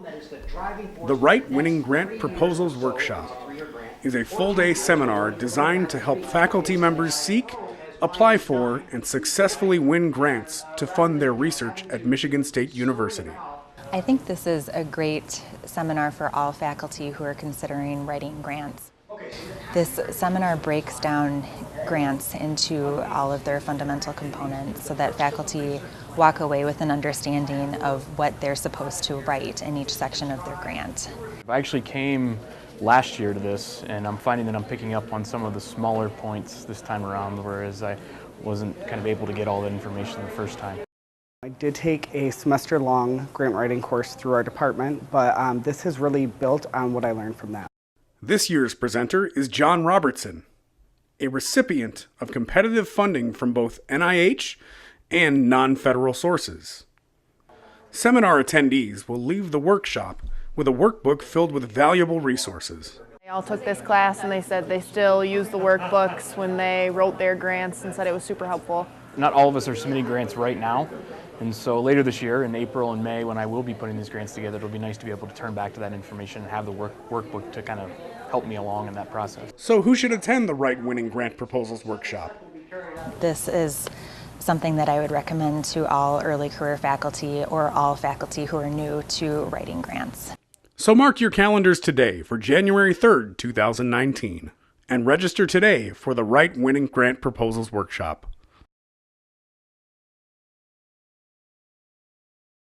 The Write Winning Grant Proposals Workshop is a full-day seminar designed to help faculty members seek, apply for, and successfully win grants to fund their research at Michigan State University. I think this is a great seminar for all faculty who are considering writing grants. This seminar breaks down grants into all of their fundamental components so that faculty walk away with an understanding of what they're supposed to write in each section of their grant. I actually came last year to this, and I'm finding that I'm picking up on some of the smaller points this time around, whereas I wasn't kind of able to get all that information the first time. I did take a semester-long grant writing course through our department, but this has really built on what I learned from that. This year's presenter is John Robertson, a recipient of competitive funding from both NIH and non-federal sources. Seminar attendees will leave the workshop with a workbook filled with valuable resources. They all took this class and they said they still use the workbooks when they wrote their grants and said it was super helpful. Not all of us are submitting grants right now, and so later this year, in April and May, when I will be putting these grants together, it'll be nice to be able to turn back to that information and have the workbook to kind of help me along in that process. So who should attend the Write Winning Grant Proposals Workshop? This is something that I would recommend to all early career faculty or all faculty who are new to writing grants. So mark your calendars today for January 3rd, 2019, and register today for the Write Winning Grant Proposals Workshop.